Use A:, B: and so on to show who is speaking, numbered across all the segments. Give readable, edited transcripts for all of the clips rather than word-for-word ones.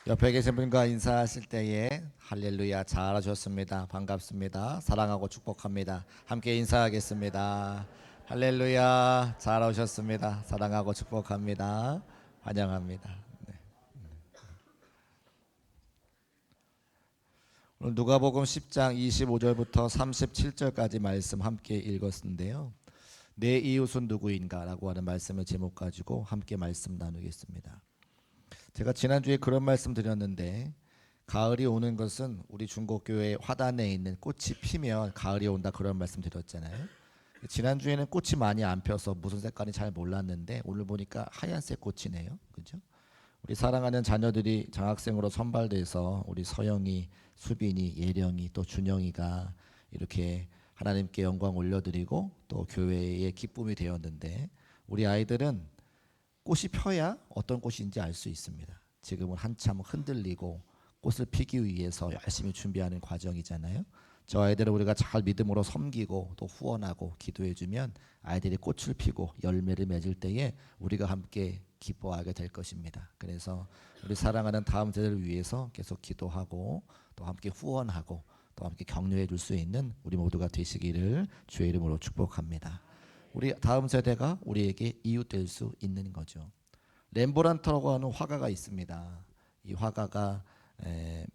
A: 옆에 계신 분과 인사하실 때에 할렐루야 잘하셨습니다. 반갑습니다. 사랑하고 축복합니다. 함께 인사하겠습니다. 할렐루야 잘하셨습니다. 사랑하고 축복합니다. 환영합니다. 네. 오늘 누가복음 10장 25절부터 37절까지 말씀 함께 읽었는데요. 내 이웃은 누구인가라고 하는 말씀을 제목 가지고 함께 말씀 나누겠습니다. 제가 지난주에 그런 말씀 드렸는데, 가을이 오는 것은 우리 중국교회 화단에 있는 꽃이 피면 가을이 온다, 그런 말씀 드렸잖아요. 지난주에는 꽃이 많이 안 펴서 무슨 색깔인지 잘 몰랐는데 오늘 보니까 하얀색 꽃이네요. 그죠? 우리 사랑하는 자녀들이 장학생으로 선발돼서 우리 서영이, 수빈이, 예령이, 또 준영이가 이렇게 하나님께 영광 올려드리고 또 교회의 기쁨이 되었는데, 우리 아이들은 꽃이 펴야 어떤 꽃인지 알 수 있습니다. 지금은 한참 흔들리고 꽃을 피기 위해서 열심히 준비하는 과정이잖아요. 저 아이들은 우리가 잘 믿음으로 섬기고 또 후원하고 기도해주면 아이들이 꽃을 피고 열매를 맺을 때에 우리가 함께 기뻐하게 될 것입니다. 그래서 우리 사랑하는 다음 세대를 위해서 계속 기도하고 또 함께 후원하고 또 함께 격려해 줄 수 있는 우리 모두가 되시기를 주의 이름으로 축복합니다. 우리 다음 세대가 우리에게 이웃 될 수 있는 거죠. 렘브란트라고 하는 화가가 있습니다. 이 화가가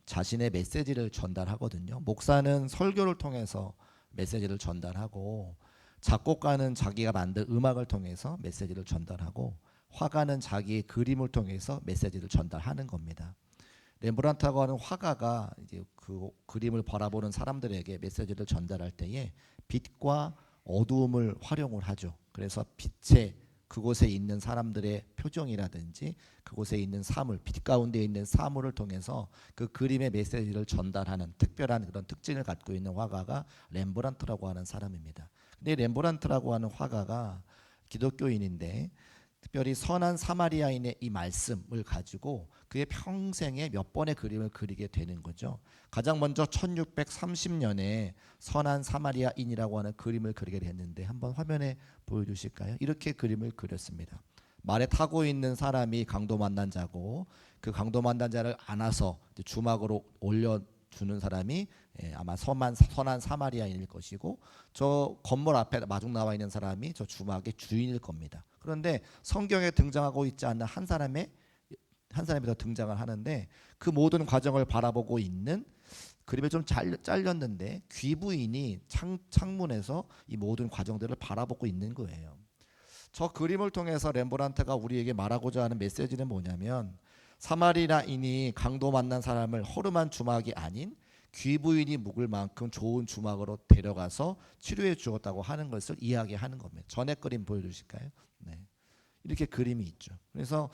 A: 자신의 메시지를 전달하거든요. 목사는 설교를 통해서 메시지를 전달하고, 작곡가는 자기가 만든 음악을 통해서 메시지를 전달하고, 화가는 자기의 그림을 통해서 메시지를 전달하는 겁니다. 렘브란트라고 하는 화가가 이제 그 그림을 바라보는 사람들에게 메시지를 전달할 때에 빛과 어두움을 활용을 하죠. 그래서 빛의 그곳에 있는 사람들의 표정이라든지 그곳에 있는 사물, 빛 가운데 있는 사물을 통해서 그 그림의 메시지를 전달하는 특별한 그런 특징을 갖고 있는 화가가 렘브란트라고 하는 사람입니다. 근데 렘브란트라고 하는 화가가 기독교인인데 특별히 선한 사마리아인의 이 말씀을 가지고 그의 평생에 몇 번의 그림을 그리게 되는 거죠. 가장 먼저 1630년에 선한 사마리아인이라고 하는 그림을 그리게 됐는데, 한번 화면에 보여주실까요? 이렇게 그림을 그렸습니다. 말에 타고 있는 사람이 강도 만난 자고, 그 강도 만난 자를 안아서 주막으로 올려주는 사람이 아마 선한 사마리아인일 것이고, 저 건물 앞에 마중 나와 있는 사람이 저 주막의 주인일 겁니다. 그런데 성경에 등장하고 있지 않는 한 사람이 더 등장을 하는데, 그 모든 과정을 바라보고 있는, 그림에 좀 잘렸는데 귀부인이 창문에서 이 모든 과정들을 바라보고 있는 거예요. 저 그림을 통해서 렘브란트가 우리에게 말하고자 하는 메시지는 뭐냐면, 사마리아인이 강도 만난 사람을 허름한 주막이 아닌 귀부인이 묵을 만큼 좋은 주막으로 데려가서 치료해 주었다고 하는 것을 이야기하는 겁니다. 전에 그림 보여주실까요? 네. 이렇게 그림이 있죠. 그래서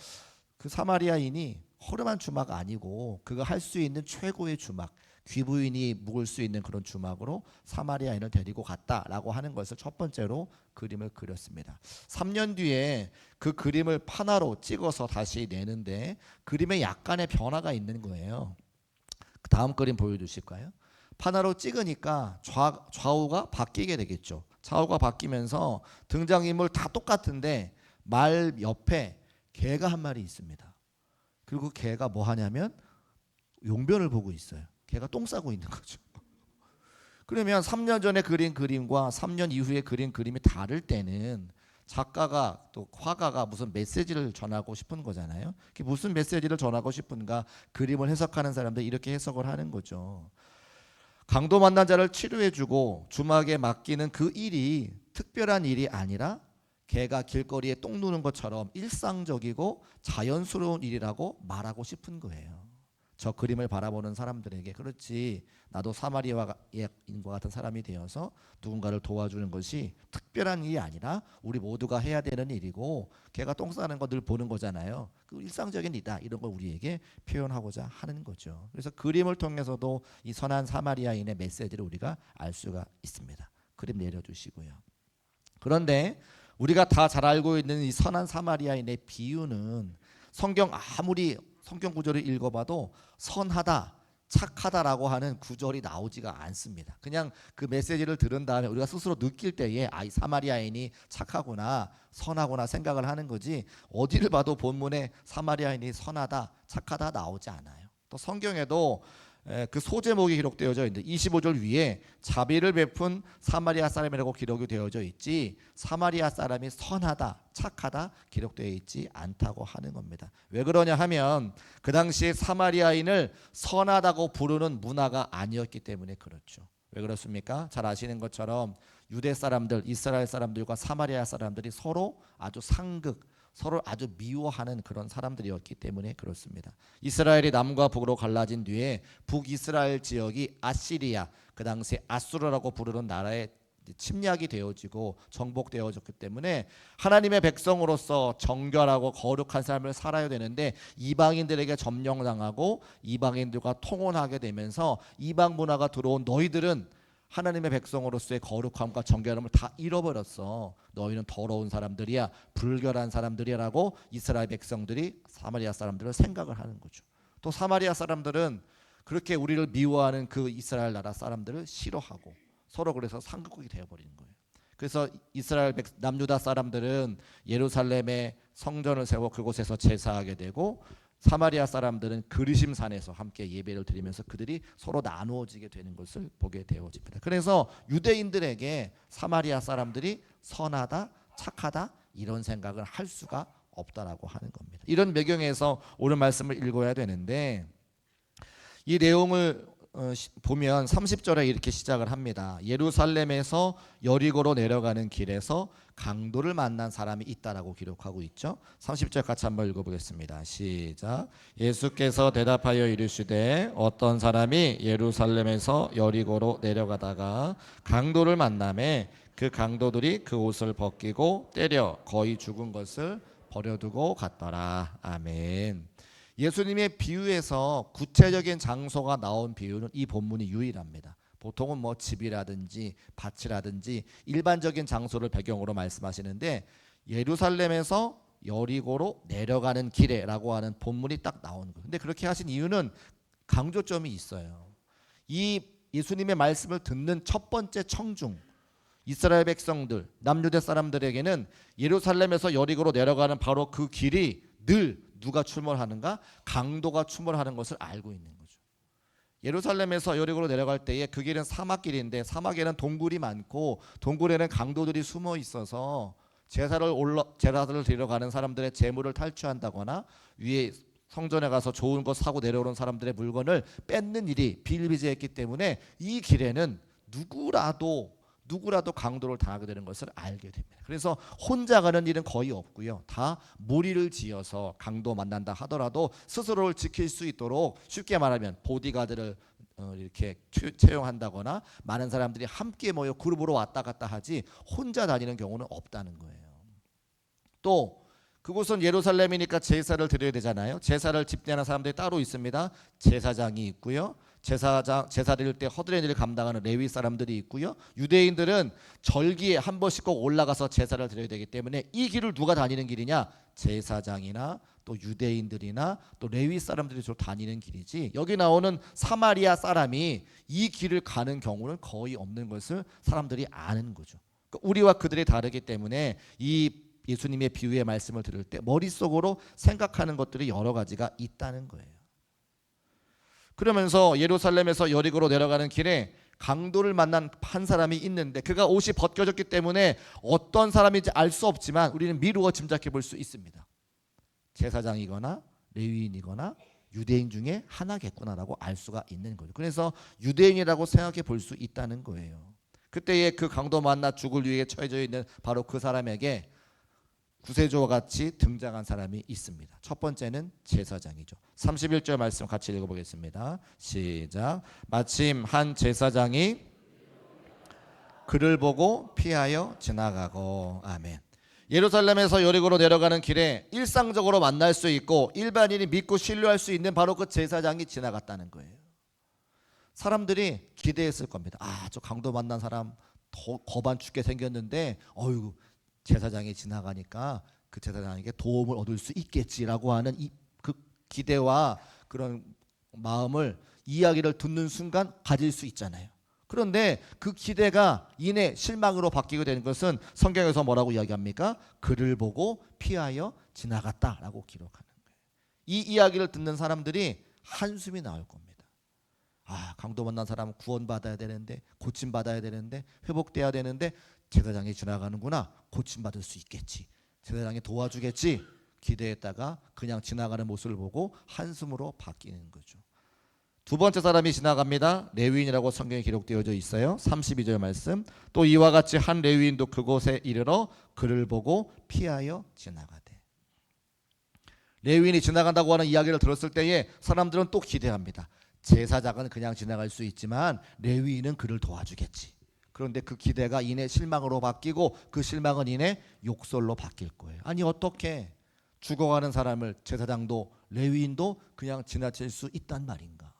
A: 그 사마리아인이 허름한 주막 아니고 그가 할 수 있는 최고의 주막, 귀부인이 묵을 수 있는 그런 주막으로 사마리아인을 데리고 갔다라고 하는 것을 첫 번째로 그림을 그렸습니다. 3년 뒤에 그 그림을 판화로 찍어서 다시 내는데 그림에 약간의 변화가 있는 거예요. 다음 그림 보여주실까요? 판화로 찍으니까 좌우가 바뀌게 되겠죠. 좌우가 바뀌면서 등장인물 다 똑같은데 말 옆에 개가 한 마리 있습니다. 그리고 개가 뭐 하냐면 용변을 보고 있어요. 개가 똥 싸고 있는 거죠. 그러면 3년 전에 그린 그림과 3년 이후에 그린 그림이 다를 때는 작가가 또 화가가 무슨 메시지를 전하고 싶은 거잖아요. 무슨 메시지를 전하고 싶은가, 그림을 해석하는 사람들 이렇게 해석을 하는 거죠. 강도 만난 자를 치료해주고 주막에 맡기는 그 일이 특별한 일이 아니라 개가 길거리에 똥 누는 것처럼 일상적이고 자연스러운 일이라고 말하고 싶은 거예요. 저 그림을 바라보는 사람들에게, 그렇지, 나도 사마리아인과 같은 사람이 되어서 누군가를 도와주는 것이 특별한 일이 아니라 우리 모두가 해야 되는 일이고, 개가 똥 싸는 거 늘 보는 거잖아요. 그 일상적인 일이다, 이런 걸 우리에게 표현하고자 하는 거죠. 그래서 그림을 통해서도 이 선한 사마리아인의 메시지를 우리가 알 수가 있습니다. 그림 내려주시고요. 그런데 우리가 다 잘 알고 있는 이 선한 사마리아인의 비유는 아무리 성경 구절을 읽어봐도 선하다, 착하다라고 하는 구절이 나오지가 않습니다. 그냥 그 메시지를 들은 다음에 우리가 스스로 느낄 때에 이 사마리아인이 착하구나, 선하구나 생각을 하는 거지, 어디를 봐도 본문에 사마리아인이 선하다, 착하다 나오지 않아요. 또 성경에도 그 소제목이 기록되어져 있는데 25절 위에 자비를 베푼 사마리아 사람이라고 기록이 되어져 있지 사마리아 사람이 선하다, 착하다 기록되어 있지 않다고 하는 겁니다. 왜 그러냐 하면 그 당시에 사마리아인을 선하다고 부르는 문화가 아니었기 때문에 그렇죠. 왜 그렇습니까? 잘 아시는 것처럼 유대 사람들, 이스라엘 사람들과 사마리아 사람들이 서로 아주 상극, 서로 아주 미워하는 그런 사람들이었기 때문에 그렇습니다. 이스라엘이 남과 북으로 갈라진 뒤에 북이스라엘 지역이 아시리아, 그 당시 아수르라고 부르는 나라에 침략이 되어지고 정복되어졌기 때문에 하나님의 백성으로서 정결하고 거룩한 삶을 살아야 되는데 이방인들에게 점령당하고 이방인들과 통혼하게 되면서 이방 문화가 들어온 너희들은 하나님의 백성으로서의 거룩함과 정결함을 다 잃어버렸어. 너희는 더러운 사람들이야, 불결한 사람들이라고 이스라엘 백성들이 사마리아 사람들을 생각을 하는 거죠. 또 사마리아 사람들은 그렇게 우리를 미워하는 그 이스라엘 나라 사람들을 싫어하고 서로 그래서 상극국이 되어버리는 거예요. 그래서 이스라엘 남유다 사람들은 예루살렘에 성전을 세워 그곳에서 제사하게 되고 사마리아 사람들은 그리심산에서 함께 예배를 드리면서 그들이 서로 나누어지게 되는 것을 보게 되어집니다. 그래서 유대인들에게 사마리아 사람들이 선하다, 착하다 이런 생각을 할 수가 없다라고 하는 겁니다. 이런 배경에서 오늘 말씀을 읽어야 되는데 이 내용을 보면 30절에 이렇게 시작을 합니다. 예루살렘에서 여리고로 내려가는 길에서 강도를 만난 사람이 있다라고 기록하고 있죠. 30절 같이 한번 읽어보겠습니다. 시작. 예수께서 대답하여 이르시되 어떤 사람이 예루살렘에서 여리고로 내려가다가 강도를 만나매 그 강도들이 그 옷을 벗기고 때려 거의 죽은 것을 버려두고 갔더라. 아멘. 예수님의 비유에서 구체적인 장소가 나온 비유는 이 본문이 유일합니다. 보통은 뭐 집이라든지 밭이라든지 일반적인 장소를 배경으로 말씀하시는데 예루살렘에서 여리고로 내려가는 길에라고 하는 본문이 딱 나오는 거예요. 근데 그렇게 하신 이유는 강조점이 있어요. 이 예수님의 말씀을 듣는 첫 번째 청중 이스라엘 백성들, 남유대 사람들에게는 예루살렘에서 여리고로 내려가는 바로 그 길이 늘 누가 출몰하는가? 강도가 출몰하는 것을 알고 있는 거죠. 예루살렘에서 여리고로 내려갈 때에 그 길은 사막길인데 사막에는 동굴이 많고 동굴에는 강도들이 숨어 있어서 제사를 드리러 가는 사람들의 재물을 탈취한다거나 위에 성전에 가서 좋은 거 사고 내려오는 사람들의 물건을 뺏는 일이 비일비재했기 때문에 이 길에는 누구라도 강도를 당하게 되는 것을 알게 됩니다. 그래서 혼자 가는 일은 거의 없고요. 다 무리를 지어서 강도 만난다 하더라도 스스로를 지킬 수 있도록 쉽게 말하면 보디가드를 이렇게 채용한다거나 많은 사람들이 함께 모여 그룹으로 왔다 갔다 하지 혼자 다니는 경우는 없다는 거예요. 또 그곳은 예루살렘이니까 제사를 드려야 되잖아요. 제사를 집대하는 사람들이 따로 있습니다. 제사장이 있고요. 제사 드릴 때 허드렛 일을 감당하는 레위 사람들이 있고요. 유대인들은 절기에 한 번씩 꼭 올라가서 제사를 드려야 되기 때문에 이 길을 누가 다니는 길이냐? 제사장이나 또 유대인들이나 또 레위 사람들이 주로 다니는 길이지 여기 나오는 사마리아 사람이 이 길을 가는 경우는 거의 없는 것을 사람들이 아는 거죠. 그러니까 우리와 그들이 다르기 때문에 이 예수님의 비유의 말씀을 들을 때 머릿속으로 생각하는 것들이 여러 가지가 있다는 거예요. 그러면서 예루살렘에서 여리고로 내려가는 길에 강도를 만난 한 사람이 있는데 그가 옷이 벗겨졌기 때문에 어떤 사람인지 알 수 없지만 우리는 미루어 짐작해 볼 수 있습니다. 제사장이거나 레위인이거나 유대인 중에 하나겠구나라고 알 수가 있는 거죠. 그래서 유대인이라고 생각해 볼 수 있다는 거예요. 그때에 그 강도 만나 죽을 위기에 처해져 있는 바로 그 사람에게 구세주와 같이 등장한 사람이 있습니다. 첫 번째는 제사장이죠. 31절 말씀 같이 읽어보겠습니다. 시작. 마침 한 제사장이 그를 보고 피하여 지나가고. 아멘. 예루살렘에서 여리고로 내려가는 길에 일상적으로 만날 수 있고 일반인이 믿고 신뢰할 수 있는 바로 그 제사장이 지나갔다는 거예요. 사람들이 기대했을 겁니다. 저 강도 만난 사람 거반 죽게 생겼는데 어휴 제사장이 지나가니까 그 제사장에게 도움을 얻을 수 있겠지라고 하는 그 기대와 그런 마음을 이야기를 듣는 순간 가질 수 있잖아요. 그런데 그 기대가 이내 실망으로 바뀌게 되는 것은 성경에서 뭐라고 이야기합니까? 그를 보고 피하여 지나갔다라고 기록하는 거예요. 이 이야기를 듣는 사람들이 한숨이 나올 겁니다. 아, 강도 만난 사람은 구원받아야 되는데, 고침받아야 되는데, 회복돼야 되는데 제사장이 지나가는구나. 고침받을 수 있겠지. 제사장이 도와주겠지. 기대했다가 그냥 지나가는 모습을 보고 한숨으로 바뀌는 거죠. 두 번째 사람이 지나갑니다. 레위인이라고 성경에 기록되어져 있어요. 32절 말씀. 또 이와 같이 한 레위인도 그곳에 이르러 그를 보고 피하여 지나가되. 레위인이 지나간다고 하는 이야기를 들었을 때에 사람들은 또 기대합니다. 제사장은 그냥 지나갈 수 있지만 레위인은 그를 도와주겠지. 그런데 그 기대가 이내 실망으로 바뀌고 그 실망은 이내 욕설로 바뀔 거예요. 아니 어떻게 죽어가는 사람을 제사장도 레위인도 그냥 지나칠 수 있단 말인가.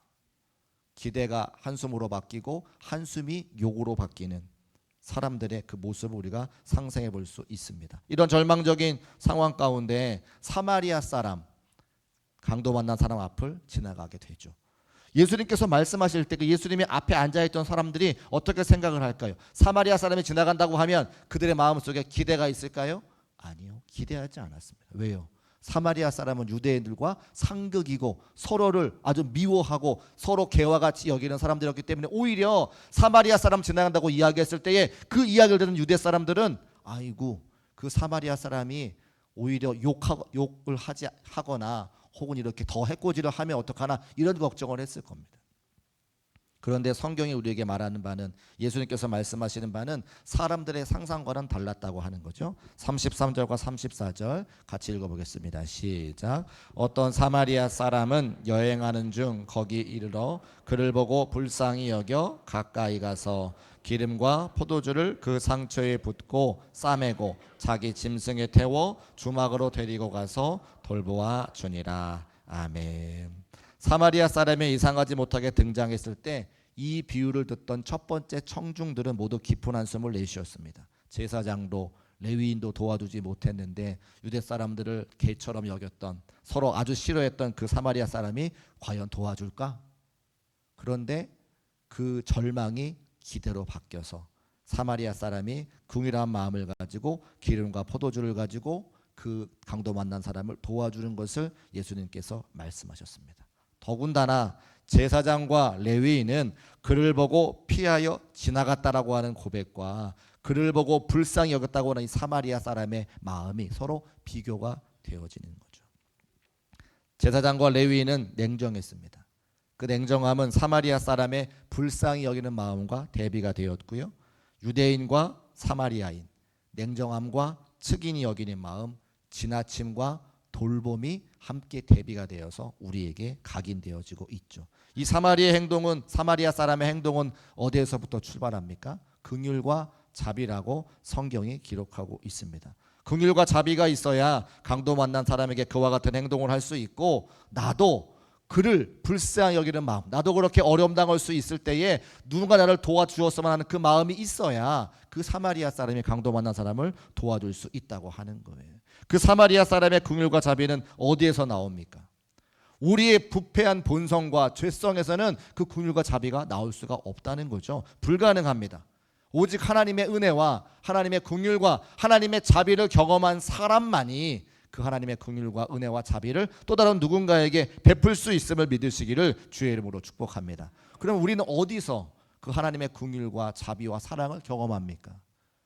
A: 기대가 한숨으로 바뀌고 한숨이 욕으로 바뀌는 사람들의 그 모습을 우리가 상상해 볼 수 있습니다. 이런 절망적인 상황 가운데 사마리아 사람, 강도 만난 사람 앞을 지나가게 되죠. 예수님께서 말씀하실 때 그 예수님이 앞에 앉아있던 사람들이 어떻게 생각을 할까요? 사마리아 사람이 지나간다고 하면 그들의 마음속에 기대가 있을까요? 아니요, 기대하지 않았습니다. 왜요? 사마리아 사람은 유대인들과 상극이고 서로를 아주 미워하고 서로 개와 같이 여기는 사람들이었기 때문에 오히려 사마리아 사람 지나간다고 이야기했을 때에 그 이야기를 듣는 유대 사람들은 아이고 그 사마리아 사람이 오히려 욕을 하거나 혹은 이렇게 더 해코지를 하면 어떡하나 이런 걱정을 했을 겁니다. 그런데 성경이 우리에게 말하는 바는, 예수님께서 말씀하시는 바는 사람들의 상상과는 달랐다고 하는 거죠. 33절과 34절 같이 읽어보겠습니다. 시작. 어떤 사마리아 사람은 여행하는 중 거기 이르러 그를 보고 불쌍히 여겨 가까이 가서 기름과 포도주를 그 상처에 붓고 싸매고 자기 짐승에 태워 주막으로 데리고 가서 돌보아 주니라. 아멘. 사마리아 사람이 이상하지 못하게 등장했을 때 이 비유를 듣던 첫 번째 청중들은 모두 깊은 한숨을 내쉬었습니다. 제사장도 레위인도 도와주지 못했는데 유대 사람들을 개처럼 여겼던, 서로 아주 싫어했던 그 사마리아 사람이 과연 도와줄까? 그런데 그 절망이 기대로 바뀌어서 사마리아 사람이 긍휼한 마음을 가지고 기름과 포도주를 가지고 그 강도 만난 사람을 도와주는 것을 예수님께서 말씀하셨습니다. 더군다나 제사장과 레위인은 그를 보고 피하여 지나갔다라고 하는 고백과 그를 보고 불쌍히 여겼다고 하는 이 사마리아 사람의 마음이 서로 비교가 되어지는 거죠. 제사장과 레위인은 냉정했습니다. 그 냉정함은 사마리아 사람의 불쌍히 여기는 마음과 대비가 되었고요. 유대인과 사마리아인, 냉정함과 측인이 여기는 마음, 지나침과 돌봄이 함께 대비가 되어서 우리에게 각인되어지고 있죠. 이 사마리아 사람의 행동은 어디에서부터 출발합니까? 긍휼과 자비라고 성경이 기록하고 있습니다. 긍휼과 자비가 있어야 강도 만난 사람에게 그와 같은 행동을 할 수 있고, 나도 그를 불쌍히 여기는 마음, 나도 그렇게 어려움 당할 수 있을 때에 누군가 나를 도와주었으면 하는 그 마음이 있어야 그 사마리아 사람이 강도 만난 사람을 도와줄 수 있다고 하는 거예요. 그 사마리아 사람의 긍휼과 자비는 어디에서 나옵니까? 우리의 부패한 본성과 죄성에서는 그 긍휼과 자비가 나올 수가 없다는 거죠. 불가능합니다. 오직 하나님의 은혜와 하나님의 긍휼과 하나님의 자비를 경험한 사람만이 그 하나님의 긍휼과 은혜와 자비를 또 다른 누군가에게 베풀 수 있음을 믿으시기를 주의 이름으로 축복합니다. 그럼 우리는 어디서 그 하나님의 긍휼과 자비와 사랑을 경험합니까?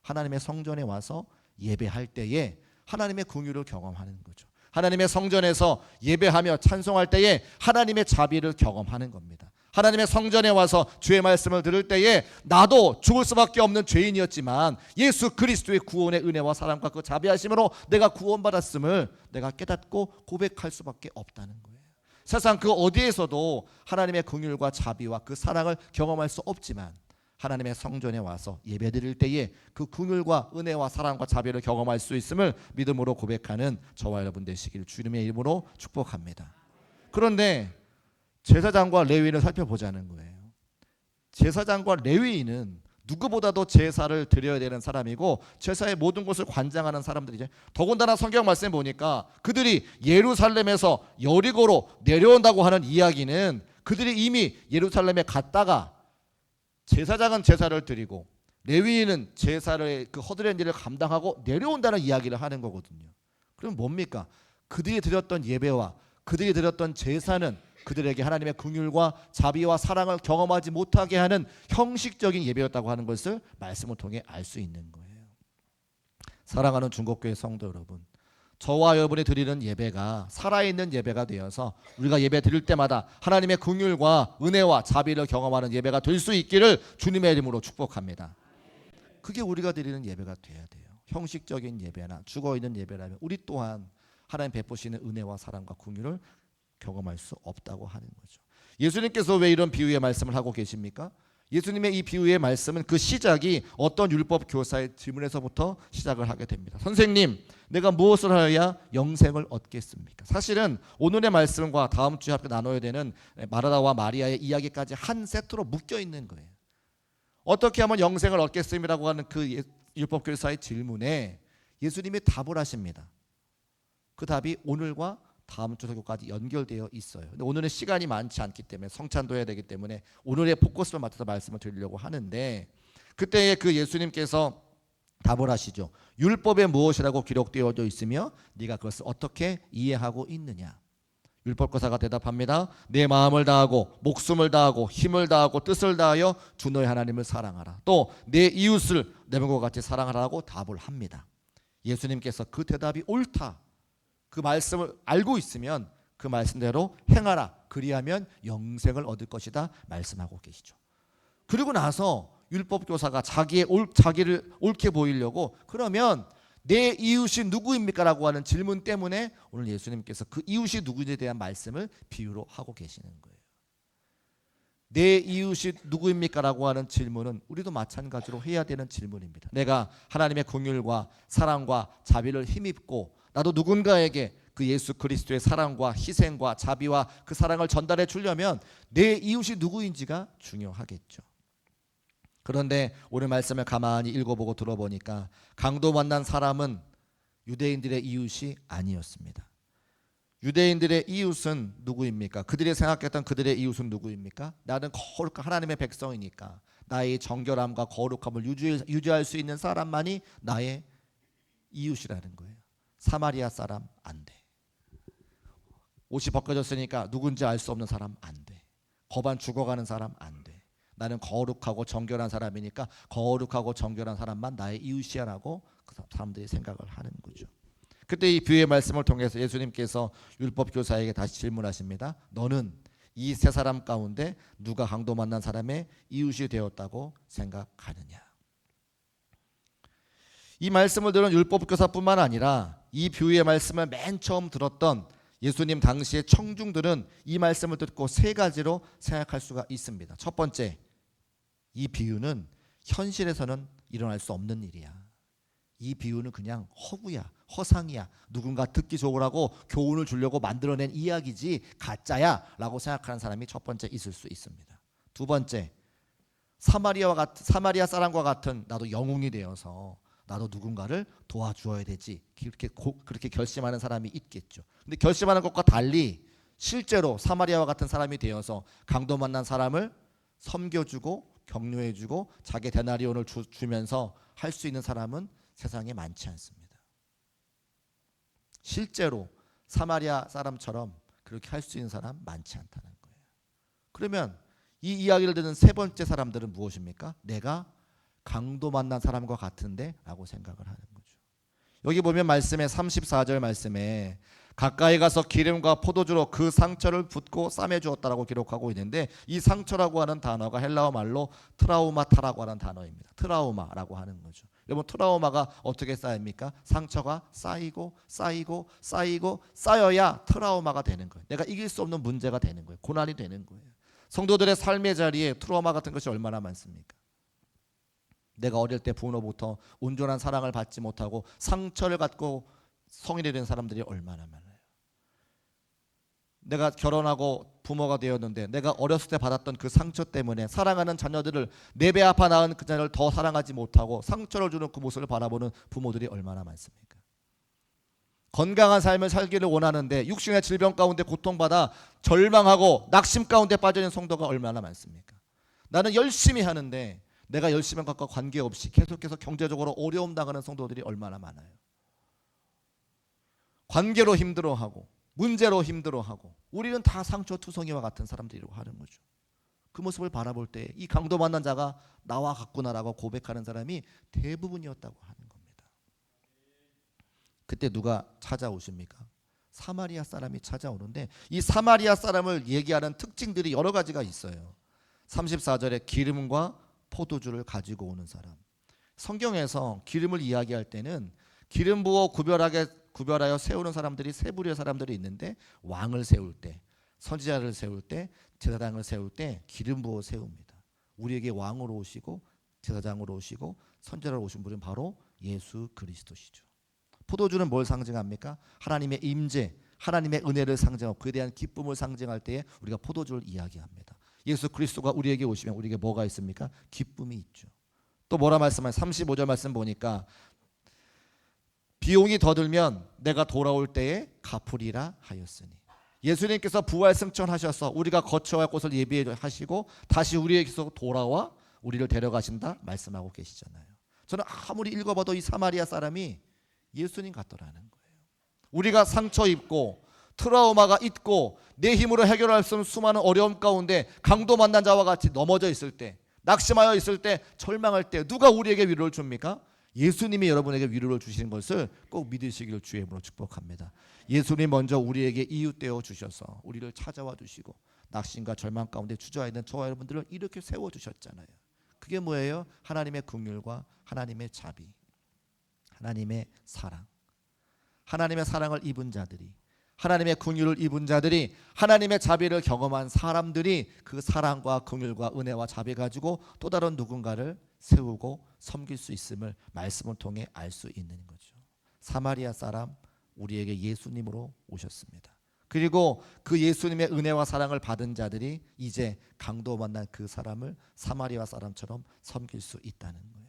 A: 하나님의 성전에 와서 예배할 때에 하나님의 긍휼을 경험하는 거죠. 하나님의 성전에서 예배하며 찬송할 때에 하나님의 자비를 경험하는 겁니다. 하나님의 성전에 와서 주의 말씀을 들을 때에 나도 죽을 수밖에 없는 죄인이었지만 예수 그리스도의 구원의 은혜와 사랑과 그 자비하심으로 내가 구원받았음을 내가 깨닫고 고백할 수밖에 없다는 거예요. 세상 그 어디에서도 하나님의 긍휼과 자비와 그 사랑을 경험할 수 없지만 하나님의 성전에 와서 예배드릴 때에 그 긍휼과 은혜와 사랑과 자비를 경험할 수 있음을 믿음으로 고백하는 저와 여러분 되시기를 주님의 이름으로 축복합니다. 그런데 제사장과 레위인을 살펴보자는 거예요. 제사장과 레위인은 누구보다도 제사를 드려야 되는 사람이고 제사의 모든 것을 관장하는 사람들이죠. 더군다나 성경 말씀에 보니까 그들이 예루살렘에서 여리고로 내려온다고 하는 이야기는 그들이 이미 예루살렘에 갔다가 제사장은 제사를 드리고 레위인은 제사를 그 허드렛 일을 감당하고 내려온다는 이야기를 하는 거거든요. 그럼 뭡니까? 그들이 드렸던 예배와 그들이 드렸던 제사는 그들에게 하나님의 긍휼과 자비와 사랑을 경험하지 못하게 하는 형식적인 예배였다고 하는 것을 말씀을 통해 알 수 있는 거예요. 사랑하는 중국교회 성도 여러분, 저와 여러분이 드리는 예배가 살아있는 예배가 되어서 우리가 예배 드릴 때마다 하나님의 긍휼과 은혜와 자비를 경험하는 예배가 될 수 있기를 주님의 이름으로 축복합니다. 그게 우리가 드리는 예배가 돼야 돼요. 형식적인 예배나 죽어있는 예배라면 우리 또한 하나님 베푸시는 은혜와 사랑과 긍휼을 경험할 수 없다고 하는 거죠. 예수님께서 왜 이런 비유의 말씀을 하고 계십니까? 예수님의 이 비유의 말씀은 그 시작이 어떤 율법 교사의 질문에서부터 시작을 하게 됩니다. 선생님, 내가 무엇을 하여야 영생을 얻겠습니까? 사실은 오늘의 말씀과 다음 주에 함께 나눠야 되는 마르다와 마리아의 이야기까지 한 세트로 묶여 있는 거예요. 어떻게 하면 영생을 얻겠습니다라고 하는 그 율법 교사의 질문에 예수님이 답을 하십니다. 그 답이 오늘과 다음 주 설교까지 연결되어 있어요. 근데 오늘은 시간이 많지 않기 때문에 성찬도 해야 되기 때문에 오늘의 포커스를 맞춰서 말씀을 드리려고 하는데, 그때 그 예수님께서 답을 하시죠. 율법에 무엇이라고 기록되어 있으며 네가 그것을 어떻게 이해하고 있느냐. 율법교사가 대답합니다. 내 마음을 다하고 목숨을 다하고 힘을 다하고 뜻을 다하여 주 너의 하나님을 사랑하라. 또 내 이웃을 내 몸과 같이 사랑하라고 답을 합니다. 예수님께서 그 대답이 옳다, 그 말씀을 알고 있으면 그 말씀대로 행하라. 그리하면 영생을 얻을 것이다 말씀하고 계시죠. 그리고 나서 율법교사가 자기를 옳게 보이려고 그러면 내 이웃이 누구입니까? 라고 하는 질문 때문에 오늘 예수님께서 그 이웃이 누구인지에 대한 말씀을 비유로 하고 계시는 거예요. 내 이웃이 누구입니까? 라고 하는 질문은 우리도 마찬가지로 해야 되는 질문입니다. 내가 하나님의 긍휼과 사랑과 자비를 힘입고 나도 누군가에게 그 예수 그리스도의 사랑과 희생과 자비와 그 사랑을 전달해 주려면 내 이웃이 누구인지가 중요하겠죠. 그런데 오늘 말씀을 가만히 읽어보고 들어보니까 강도 만난 사람은 유대인들의 이웃이 아니었습니다. 유대인들의 이웃은 누구입니까? 그들이 생각했던 그들의 이웃은 누구입니까? 나는 거룩한 하나님의 백성이니까 나의 정결함과 거룩함을 유지할 수 있는 사람만이 나의 이웃이라는 거예요. 사마리아 사람 안 돼. 옷이 벗겨졌으니까 누군지 알 수 없는 사람 안 돼. 거반 죽어가는 사람 안 돼. 나는 거룩하고 정결한 사람이니까 거룩하고 정결한 사람만 나의 이웃이야라고 그 사람들이 생각을 하는 거죠. 그때 이 비유의 말씀을 통해서 예수님께서 율법교사에게 다시 질문하십니다. 너는 이 세 사람 가운데 누가 강도 만난 사람의 이웃이 되었다고 생각하느냐. 이 말씀을 들은 율법교사뿐만 아니라 이 비유의 말씀을 맨 처음 들었던 예수님 당시의 청중들은 이 말씀을 듣고 세 가지로 생각할 수가 있습니다. 첫 번째, 이 비유는 현실에서는 일어날 수 없는 일이야. 이 비유는 그냥 허구야, 허상이야. 누군가 듣기 좋으라고 교훈을 주려고 만들어낸 이야기지 가짜야 라고 생각하는 사람이 첫 번째 있을 수 있습니다. 두 번째, 사마리아 사람과 같은 나도 영웅이 되어서 나도 누군가를 도와주어야 되지 그렇게 결심하는 사람이 있겠죠. 근데 결심하는 것과 달리 실제로 사마리아와 같은 사람이 되어서 강도 만난 사람을 섬겨주고 격려해주고 자기 데나리온을 주면서 할 수 있는 사람은 세상에 많지 않습니다. 실제로 사마리아 사람처럼 그렇게 할 수 있는 사람 많지 않다는 거예요. 그러면 이 이야기를 듣는 세 번째 사람들은 무엇입니까? 내가 강도 만난 사람과 같은데 라고 생각을 하는 거죠. 여기 보면 말씀에 34절 말씀에 가까이 가서 기름과 포도주로 그 상처를 붓고 싸매 주었다라고 기록하고 있는데 이 상처라고 하는 단어가 헬라어 말로 트라우마타라고 하는 단어입니다. 트라우마라고 하는 거죠. 여러분, 트라우마가 어떻게 쌓입니까? 상처가 쌓이고 쌓이고 쌓이고 쌓여야 트라우마가 되는 거예요. 내가 이길 수 없는 문제가 되는 거예요. 고난이 되는 거예요. 성도들의 삶의 자리에 트라우마 같은 것이 얼마나 많습니까? 내가 어릴 때 부모로부터 온전한 사랑을 받지 못하고 상처를 갖고 성인이 된 사람들이 얼마나 많아요. 내가 결혼하고 부모가 되었는데 내가 어렸을 때 받았던 그 상처 때문에 사랑하는 자녀들을 내 배 아파 낳은 그 자녀를 더 사랑하지 못하고 상처를 주는 그 모습을 바라보는 부모들이 얼마나 많습니까? 건강한 삶을 살기를 원하는데 육신의 질병 가운데 고통받아 절망하고 낙심 가운데 빠져있는 성도가 얼마나 많습니까? 나는 열심히 하는데 내가 열심히 한 것과 관계없이 계속해서 경제적으로 어려움 당하는 성도들이 얼마나 많아요. 관계로 힘들어하고 문제로 힘들어하고 우리는 다 상처투성이와 같은 사람들이라고 하는 거죠. 그 모습을 바라볼 때 이 강도 만난 자가 나와 같구나라고 고백하는 사람이 대부분이었다고 하는 겁니다. 그때 누가 찾아오십니까? 사마리아 사람이 찾아오는데 이 사마리아 사람을 얘기하는 특징들이 여러 가지가 있어요. 34절에 기름과 포도주를 가지고 오는 사람. 성경에서 기름을 이야기할 때는 기름 부어 구별하여 세우는 사람들이 세 부류의 사람들이 있는데 왕을 세울 때, 선지자를 세울 때, 제사장을 세울 때 기름 부어 세웁니다. 우리에게 왕으로 오시고 제사장으로 오시고 선지자로 오신 분은 바로 예수 그리스도시죠. 포도주는 뭘 상징합니까? 하나님의 임재, 하나님의 은혜를 상징하고 그에 대한 기쁨을 상징할 때에 우리가 포도주를 이야기합니다. 예수 그리스도가 우리에게 오시면 우리에게 뭐가 있습니까? 기쁨이 있죠. 또 뭐라 말씀하냐? 35절 말씀 보니까 비용이 더 들면 내가 돌아올 때에 갚으리라 하였으니, 예수님께서 부활 승천하셔서 우리가 거처할 곳을 예비해 하시고 다시 우리에게서 돌아와 우리를 데려가신다 말씀하고 계시잖아요. 저는 아무리 읽어봐도 이 사마리아 사람이 예수님 같더라는 거예요. 우리가 상처 입고 트라우마가 있고 내 힘으로 해결할 수 없는 수많은 어려움 가운데 강도 만난 자와 같이 넘어져 있을 때, 낙심하여 있을 때, 절망할 때 누가 우리에게 위로를 줍니까? 예수님이 여러분에게 위로를 주시는 것을 꼭 믿으시기를 주의 이름으로 축복합니다. 예수님 먼저 우리에게 이웃되어 주셔서 우리를 찾아와 주시고 낙심과 절망 가운데 주저하여 있는 저와 여러분들을 이렇게 세워주셨잖아요. 그게 뭐예요? 하나님의 긍휼과 하나님의 자비, 하나님의 사랑. 하나님의 사랑을 입은 자들이, 하나님의 긍휼을 입은 자들이, 하나님의 자비를 경험한 사람들이 그 사랑과 긍휼과 은혜와 자비 가지고 또 다른 누군가를 세우고 섬길 수 있음을 말씀을 통해 알 수 있는 거죠. 사마리아 사람 우리에게 예수님으로 오셨습니다. 그리고 그 예수님의 은혜와 사랑을 받은 자들이 이제 강도 만난 그 사람을 사마리아 사람처럼 섬길 수 있다는 거예요.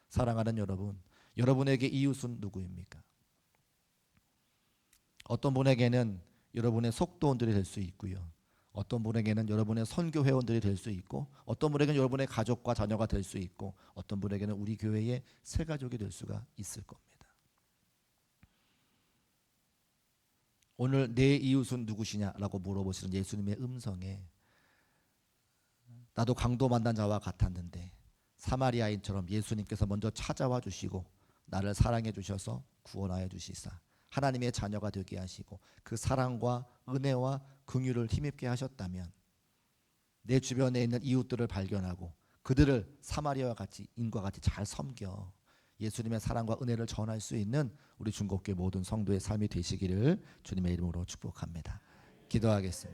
A: 사랑하는 여러분, 여러분에게 이웃은 누구입니까? 어떤 분에게는 여러분의 속도원들이 될 수 있고요. 어떤 분에게는 여러분의 선교 회원들이 될 수 있고, 어떤 분에게는 여러분의 가족과 자녀가 될 수 있고, 어떤 분에게는 우리 교회의 새 가족이 될 수가 있을 겁니다. 오늘 내 이웃은 누구시냐라고 물어보시는 예수님의 음성에 나도 강도 만난 자와 같았는데 사마리아인처럼 예수님께서 먼저 찾아와 주시고 나를 사랑해 주셔서 구원하여 주시사 하나님의 자녀가 되게 하시고 그 사랑과 은혜와 긍휼을 힘입게 하셨다면 내 주변에 있는 이웃들을 발견하고 그들을 사마리아와 같이 인과 같이 잘 섬겨 예수님의 사랑과 은혜를 전할 수 있는 우리 중국교회 모든 성도의 삶이 되시기를 주님의 이름으로 축복합니다. 기도하겠습니다.